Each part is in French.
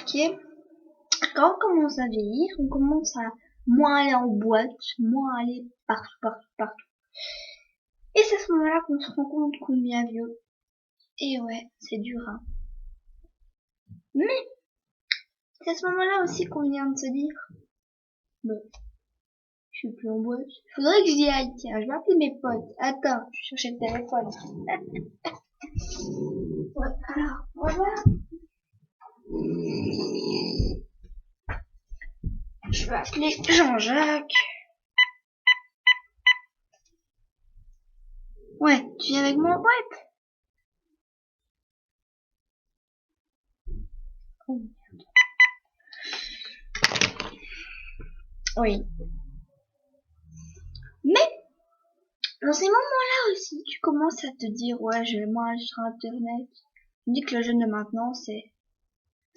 remarqué, quand on commence à vieillir, on commence à moins aller en boîte, moins aller partout. Et c'est à ce moment-là qu'on se rend compte qu'on devient vieux. Et ouais, c'est dur, hein. Mais, c'est à ce moment-là aussi qu'on vient de se dire, bon, je suis plus en boîte. Faudrait que j'y aille, tiens, je vais appeler mes potes. Attends, je cherchais le téléphone. Ouais, alors, voilà. Je vais appeler Jean-Jacques. Ouais, tu viens avec moi en boîte? Oh merde. Oui. Mais, dans ces moments-là aussi, tu commences à te dire, ouais, je vais moins aller sur Internet. Tu dis que le jeune de maintenant, c'est...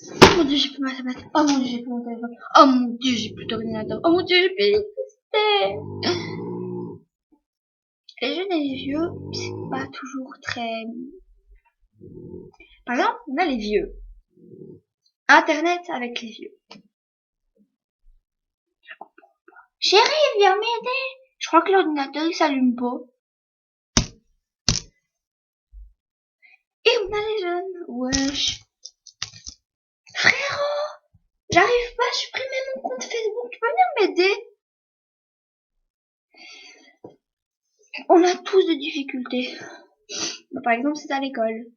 Oh mon dieu, j'ai plus ma tablette. Oh mon dieu, j'ai plus mon téléphone. Oh mon dieu, j'ai plus d'ordinateur. Oh mon dieu, j'ai plus d'électricité. Les jeunes et les vieux, c'est pas toujours très... Par exemple, on a les vieux. Internet avec les vieux. Chérie, viens m'aider. Je crois que l'ordinateur, il s'allume pas. Et on a les jeunes. Wesh. Frérot, j'arrive pas à supprimer mon compte Facebook. Tu peux venir m'aider? On a tous des difficultés. Par exemple, c'est à l'école.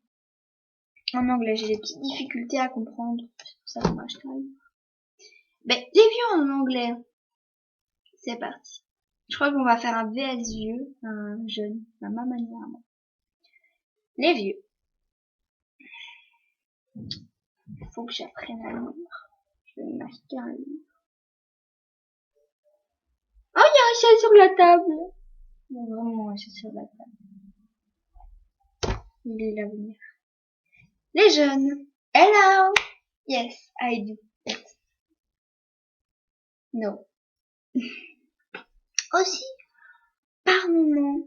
En anglais, j'ai des petites difficultés à comprendre. C'est pour ça que moi, je travaille. Mais les vieux en anglais. C'est parti. Je crois qu'on va faire un VS vieux, un jeune, à ma manière. Les vieux. Il faut que j'apprenne à lire. Je vais m'acheter un livre. Oh, il y a un chat sur la table. Il y a vraiment un chat sur la table. Il est l'avenir. Les jeunes. Hello. Yes, I do. Yes. No. Aussi, par moment,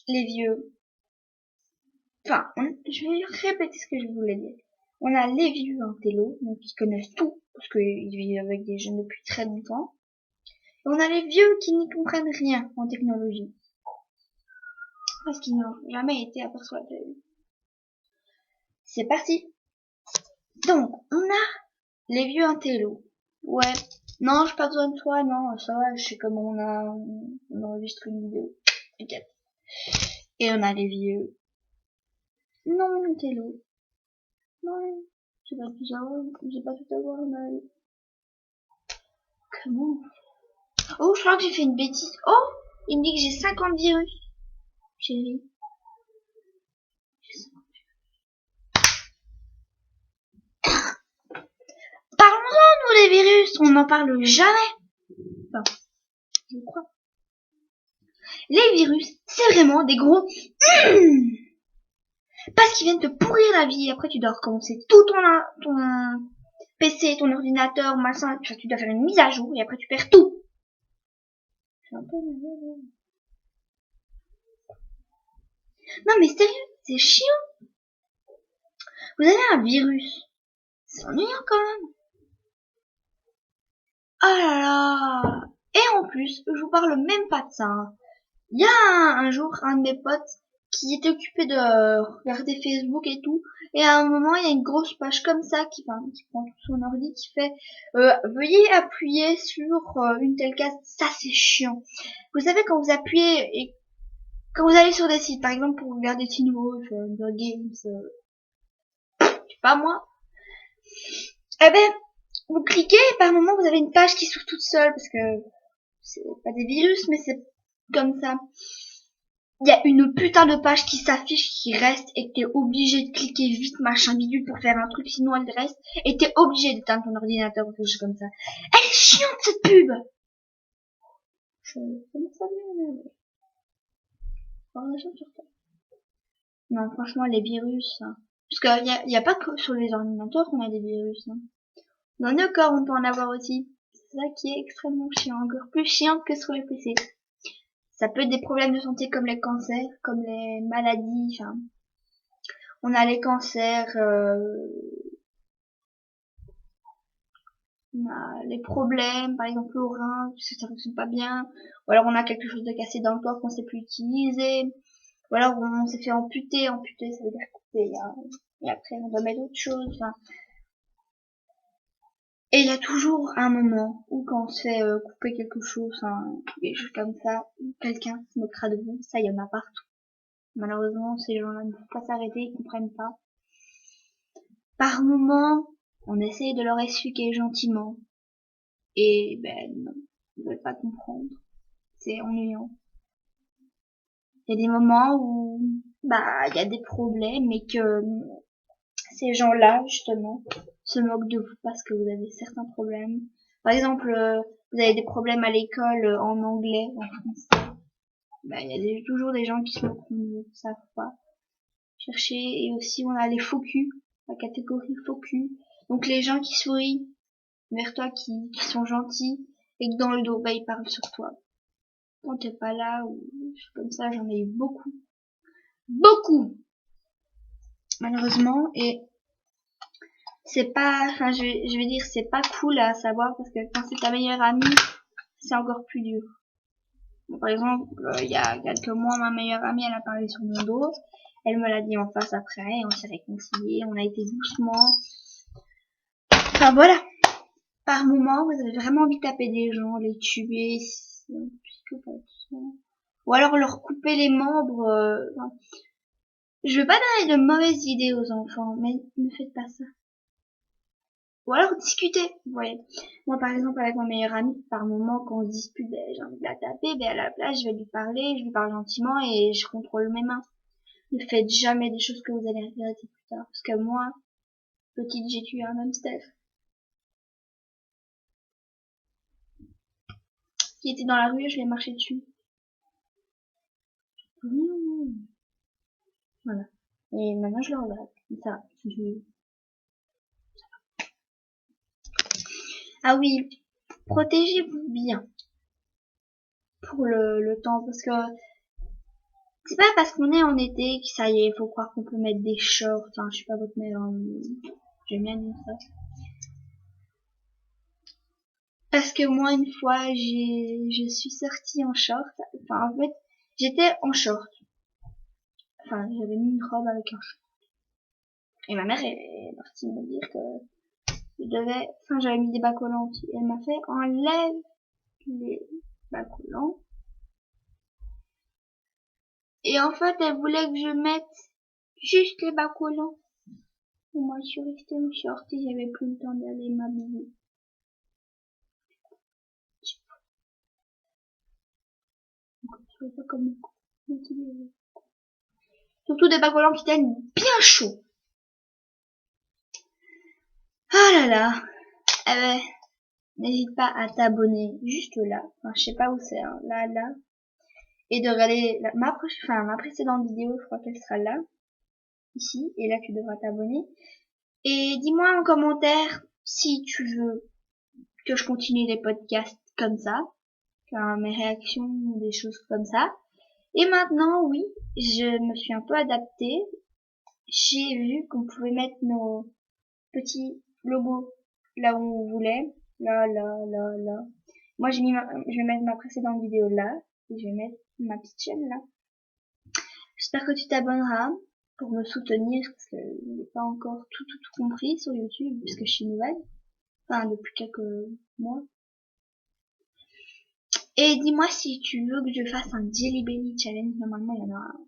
les vieux. Enfin, je vais répéter ce que je voulais dire. On a les vieux intello, donc qui connaissent tout, parce qu'ils vivent avec des jeunes depuis très longtemps. Et on a les vieux qui n'y comprennent rien en technologie. Parce qu'ils n'ont jamais été aperçus à la télé. C'est parti. Donc, on a les vieux intello. Ouais. Non, j'ai pas besoin de toi, non, ça va, je sais comment on enregistre une vidéo. T'inquiète. Et on a les vieux. Non, intello. Non, j'ai pas tout savoir, j'ai pas tout savoir, mais... Comment? Oh, je crois que j'ai fait une bêtise. Oh, il me dit que j'ai 50 virus. Chérie. Parlons-en, nous, les virus. On n'en parle jamais. Enfin, je crois. Les virus, c'est vraiment des gros... Parce qu'ils viennent te pourrir la vie. Après, tu dois recommencer tout ton PC, ton ordinateur, machin. Enfin, tu dois faire une mise à jour et après, tu perds tout. C'est un peu... Non, mais sérieux, c'est chiant. Vous avez un virus. C'est ennuyant quand même. Oh là là. Et en plus, je vous parle même pas de ça. Hein. Il y a un jour un de mes potes qui était occupé de regarder Facebook et tout, et à un moment il y a une grosse page comme ça qui prend tout son ordi qui fait veuillez appuyer sur une telle case. Ça c'est chiant. Vous savez quand vous appuyez et quand vous allez sur des sites, par exemple pour regarder Teen Wolf, The Games, je sais pas moi, eh ben vous cliquez et par moment vous avez une page qui s'ouvre toute seule parce que c'est pas des virus mais c'est comme ça. Il y a une putain de page qui s'affiche, qui reste, et t'es obligé de cliquer vite, machin bidule, pour faire un truc, sinon elle reste, et t'es obligé d'éteindre ton ordinateur ou quelque chose comme ça. Elle est chiante, cette pub! Non, franchement, les virus, hein. Parce qu'il y a pas que sur les ordinateurs qu'on a des virus, hein. Dans nos corps, on peut en avoir aussi. C'est ça qui est extrêmement chiant, encore plus chiant que sur les PC. Ça peut être des problèmes de santé comme les cancers, comme les maladies, enfin. On a les cancers, on a les problèmes, par exemple au rein, parce que ça fonctionne pas bien, ou alors on a quelque chose de cassé dans le corps qu'on sait plus utiliser, ou alors on s'est fait amputer, ça veut dire couper, hein, et après on doit mettre autre chose, enfin. Et il y a toujours un moment où quand on se fait couper quelque chose, hein, quelque chose comme ça, quelqu'un se moquera de vous, ça il y en a partout. Malheureusement, ces gens-là ne peuvent pas s'arrêter, ils comprennent pas. Par moment, on essaye de leur expliquer gentiment, et ben non, ils veulent pas comprendre. C'est ennuyant. Il y a des moments où bah il y a des problèmes et que ces gens-là justement se moquent de vous parce que vous avez certains problèmes. Par exemple, vous avez des problèmes à l'école en anglais, en français. Bah il y a toujours des gens qui se moquent de vous, ça faut pas chercher. Et aussi on a les faux culs, la catégorie faux culs. Donc les gens qui sourient vers toi, qui sont gentils et que dans le dos bah ils parlent sur toi. Quand t'es pas là ou comme ça, j'en ai eu beaucoup malheureusement. Et c'est pas, enfin je vais dire c'est pas cool à savoir parce que quand c'est ta meilleure amie c'est encore plus dur. Bon, par exemple il y a quelques mois ma meilleure amie elle a parlé sur mon dos, elle me l'a dit en face après, on s'est réconciliés, on a été doucement, enfin voilà. Par moment vous avez vraiment envie de taper des gens, les tuer, ou alors leur couper les membres, enfin, je veux pas donner de mauvaises idées aux enfants, mais ne faites pas ça. Ou alors discuter, vous voyez. Moi, par exemple, avec ma meilleure amie, par moment, quand on se dispute, ben, j'ai envie de la taper, ben, à la place, je vais lui parler, je lui parle gentiment et je contrôle mes mains. Ne faites jamais des choses que vous allez regretter plus tard. Parce que moi, petite, j'ai tué un hamster qui était dans la rue et je l'ai marché dessus. Voilà. Et maintenant, je le regrette. Ça, ah oui, protégez-vous bien pour le temps, parce que c'est pas parce qu'on est en été que ça y est, il faut croire qu'on peut mettre des shorts. Enfin, je suis pas votre mère, j'aime bien dire ça. Parce que moi, une fois, je suis sortie en short. Enfin, en fait, j'étais en short. Enfin, j'avais mis une robe avec un short. Et ma mère est partie me dire que enfin, j'avais mis des bas collants aussi. Et elle m'a fait, enlève les bas collants. Et en fait, elle voulait que je mette juste les bas collants. Et moi, je suis restée en short et j'avais plus le temps d'aller m'habiller. Pas comme surtout des bas collants qui tiennent bien chaud. Ah là là. Eh ben, n'hésite pas à t'abonner juste là. Enfin, je sais pas où c'est, hein. Là. Et de regarder ma précédente vidéo, je crois qu'elle sera là. Ici. Et là, tu devras t'abonner. Et dis-moi en commentaire si tu veux que je continue les podcasts comme ça. Enfin, mes réactions, des choses comme ça. Et maintenant, oui, je me suis un peu adaptée. J'ai vu qu'on pouvait mettre nos petits logos là où on voulait. Là. Moi, je vais mettre ma précédente vidéo là. Et je vais mettre ma petite chaîne là. J'espère que tu t'abonneras pour me soutenir parce que je n'ai pas encore tout compris sur YouTube puisque je suis nouvelle. Enfin, depuis quelques mois. Et dis-moi si tu veux que je fasse un Jelly Belly Challenge. Normalement, il y en a un.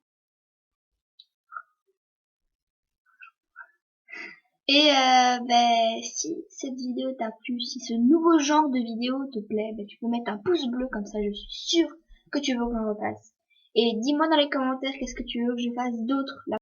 Et ben, si cette vidéo t'a plu, si ce nouveau genre de vidéo te plaît, ben, tu peux mettre un pouce bleu, comme ça je suis sûre que tu veux qu'on repasse. Et dis-moi dans les commentaires qu'est-ce que tu veux que je fasse d'autre.